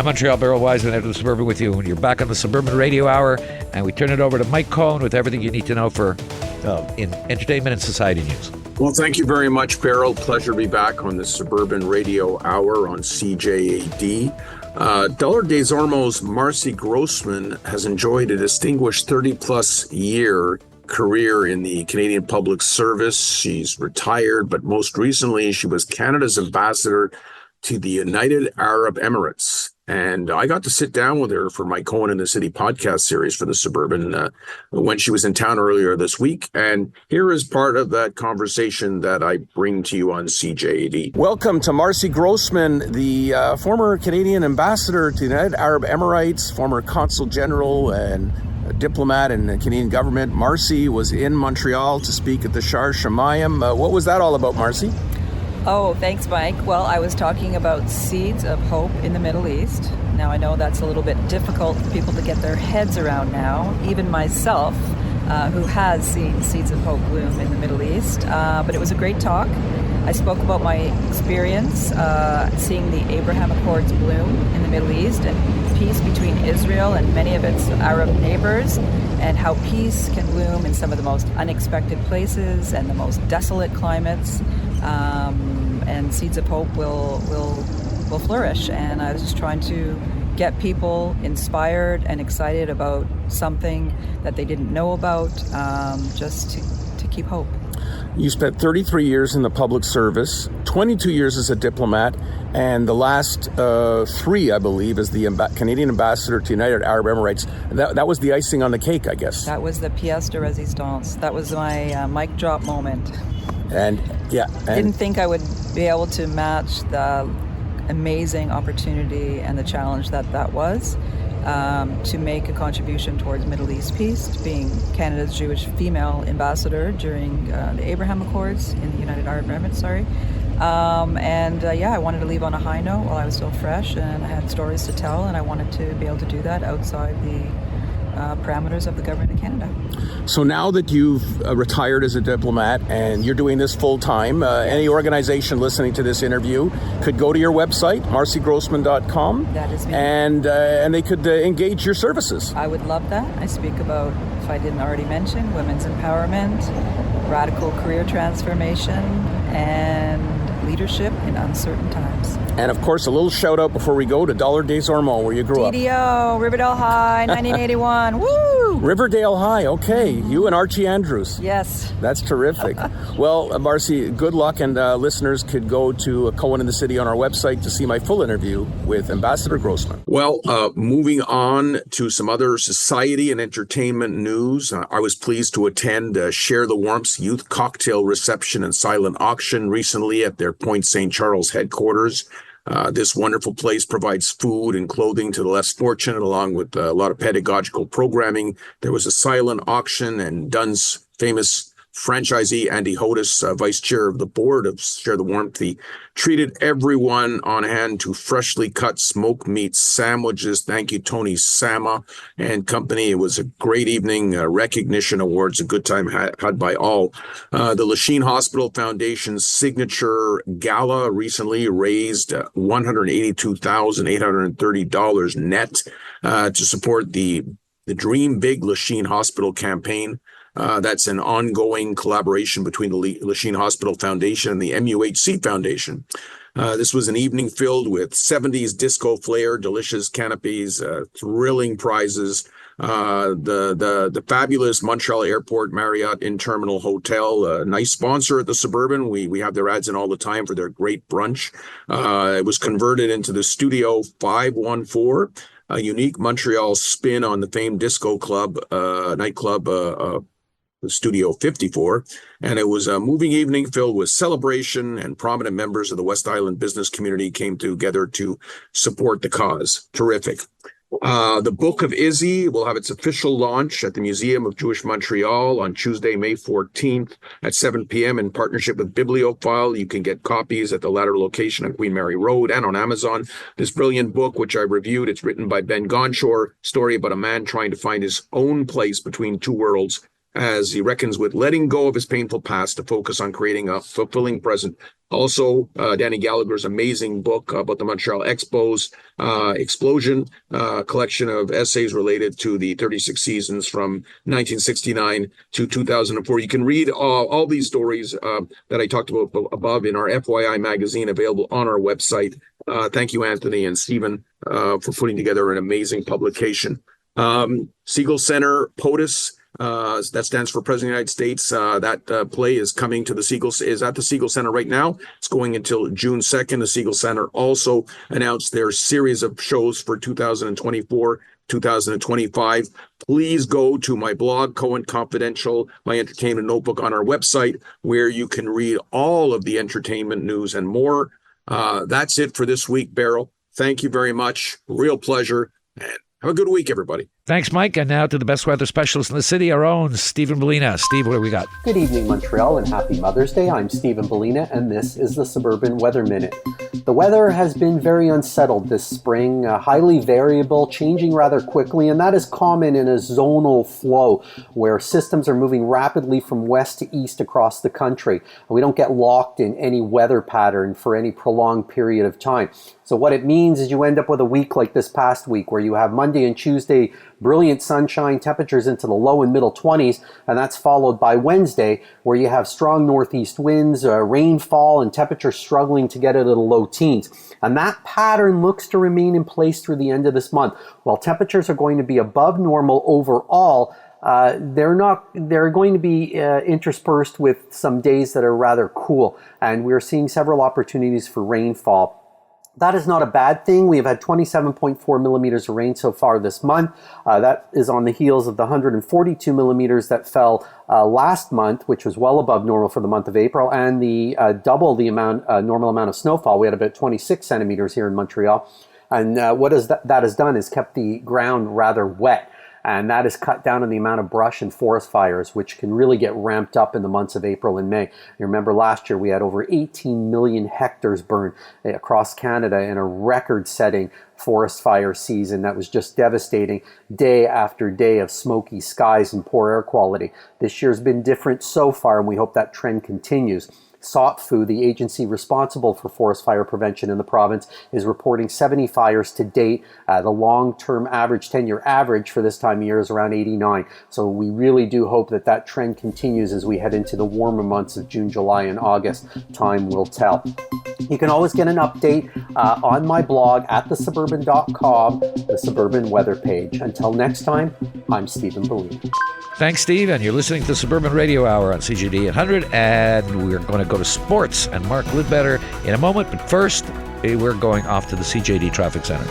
I'm Montreal Beryl Wiseman out of the Suburban with you. You're back on the Suburban Radio Hour, and we turn it over to Mike Cohen with everything you need to know for in entertainment and society news. Well, thank you very much, Beryl. Pleasure to be back on the Suburban Radio Hour on CJAD. Dollar Des Ormeau's Marcy Grossman has enjoyed a distinguished 30-plus year career in the Canadian public service. She's retired, but most recently she was Canada's ambassador to the United Arab Emirates. And I got to sit down with her for my Cohen in the City podcast series for the Suburban when she was in town earlier this week. And here is part of that conversation that I bring to you on CJAD. Welcome to Marcy Grossman, the former Canadian ambassador to the United Arab Emirates, former consul general and diplomat in the Canadian government. Marcy was in Montreal to speak at the Shar Shemayim. What was that all about, Marcy? Oh, thanks, Mike. Well, I was talking about seeds of hope in the Middle East. Now, I know that's a little bit difficult for people to get their heads around now, even myself, who has seen seeds of hope bloom in the Middle East. But it was a great talk. I spoke about my experience seeing the Abraham Accords bloom in the Middle East and peace between Israel and many of its Arab neighbors, and how peace can bloom in some of the most unexpected places and the most desolate climates. And seeds of hope will flourish. And I was just trying to get people inspired and excited about something that they didn't know about, just to keep hope. You spent 33 years in the public service, 22 years as a diplomat, and the last 3, I believe, as the Canadian ambassador to United Arab Emirates. That was the icing on the cake, I guess. That was the pièce de résistance. That was my mic drop moment. And didn't think I would be able to match the amazing opportunity and the challenge that was to make a contribution towards Middle East peace, being Canada's Jewish female ambassador during the Abraham Accords in the United Arab Emirates. I wanted to leave on a high note while I was still fresh, and I had stories to tell, and I wanted to be able to do that outside the parameters of the government of Canada. So now that you've retired as a diplomat and you're doing this full time, any organization listening to this interview could go to your website, marcygrossman.com. That is me. And they could engage your services. I would love that. I speak about, if I didn't already mention, women's empowerment, radical career transformation, and leadership in uncertain times. And of course, a little shout out before we go to Dollar Des Ormeaux, where you grew up. DDO, Riverdale High, 1981. Woo! Riverdale High, okay. You and Archie Andrews. Yes. That's terrific. Well, Marcy, good luck, and listeners could go to Cohen in the City on our website to see my full interview with Ambassador Grossman. Well, moving on to some other society and entertainment news, I was pleased to attend Share the Warmth's youth cocktail reception and silent auction recently at their Point St. Charles headquarters. This wonderful place provides food and clothing to the less fortunate, along with a lot of pedagogical programming. There was a silent auction, and Dunn's famous franchisee, Andy Hodis, vice chair of the board of Share the Warmth, he treated everyone on hand to freshly cut smoked meat sandwiches. Thank you, Tony Sama and company. It was a great evening, recognition awards, a good time had by all. The Lachine Hospital Foundation's signature gala recently raised $182,830 net to support the Dream Big Lachine Hospital campaign. That's an ongoing collaboration between the Lachine Hospital Foundation and the MUHC Foundation. This was an evening filled with 70s disco flair, delicious canopies, thrilling prizes. The fabulous Montreal Airport Marriott In-Terminal Hotel, a nice sponsor at the Suburban. We have their ads in all the time for their great brunch. It was converted into the Studio 514, a unique Montreal spin on the famed disco club, nightclub, the Studio 54, and it was a moving evening filled with celebration, and prominent members of the West Island business community came together to support the cause. Terrific. The Book of Izzy will have its official launch at the Museum of Jewish Montreal on Tuesday, May 14th at 7 p.m. in partnership with Bibliophile. You can get copies at the latter location on Queen Mary Road and on Amazon. This brilliant book, which I reviewed, it's written by Ben Gonshore, story about a man trying to find his own place between two worlds, as he reckons with letting go of his painful past to focus on creating a fulfilling present. Also, Danny Gallagher's amazing book about the Montreal Expos explosion, collection of essays related to the 36 seasons from 1969 to 2004. You can read all these stories that I talked about above in our FYI magazine, available on our website. Thank you, Anthony and Stephen, for putting together an amazing publication. Siegel Center POTUS, that stands for President of the United States. That play is coming to is at the Siegel Center right now. It's going until June 2nd. The Siegel Center also announced their series of shows for 2024, 2025. Please go to my blog, Cohen Confidential, my entertainment notebook on our website, where you can read all of the entertainment news and more. That's it for this week, Beryl. Thank you very much. Real pleasure. And have a good week, everybody. Thanks, Mike. And now to the best weather specialist in the city, our own Stephen Bellina. Steve, what do we got? Good evening, Montreal, and happy Mother's Day. I'm Stephen Bellina, and this is the Suburban Weather Minute. The weather has been very unsettled this spring, highly variable, changing rather quickly, and that is common in a zonal flow where systems are moving rapidly from west to east across the country. We don't get locked in any weather pattern for any prolonged period of time. So what it means is you end up with a week like this past week where you have Monday and Tuesday brilliant sunshine, temperatures into the low and middle 20s, and that's followed by Wednesday where you have strong northeast winds, rainfall, and temperatures struggling to get into the low teens. And that pattern looks to remain in place through the end of this month. While temperatures are going to be above normal overall, they're going to be interspersed with some days that are rather cool, and we're seeing several opportunities for rainfall. That is not a bad thing. We have had 27.4 millimeters of rain so far this month. That is on the heels of the 142 millimeters that fell last month, which was well above normal for the month of April, and the double the normal amount of snowfall. We had about 26 centimeters here in Montreal. And what that has done is kept the ground rather wet. And that has cut down on the amount of brush and forest fires, which can really get ramped up in the months of April and May. You remember last year we had over 18 million hectares burned across Canada in a record-setting forest fire season that was just devastating, day after day of smoky skies and poor air quality. This year's been different so far, and we hope that trend continues. SOTFU, the agency responsible for forest fire prevention in the province, is reporting 70 fires to date. The long-term average, 10-year average for this time of year is around 89. So we really do hope that that trend continues as we head into the warmer months of June, July, and August. Time will tell. You can always get an update on my blog at thesuburban.com, the Suburban Weather page. Until next time, I'm Stephen Bellina. Thanks, Steve, and you're listening to the Suburban Radio Hour on CGD 100, and we're going to go to sports and Mark Lidbetter in a moment, but first, we're going off to the CJD Traffic Center.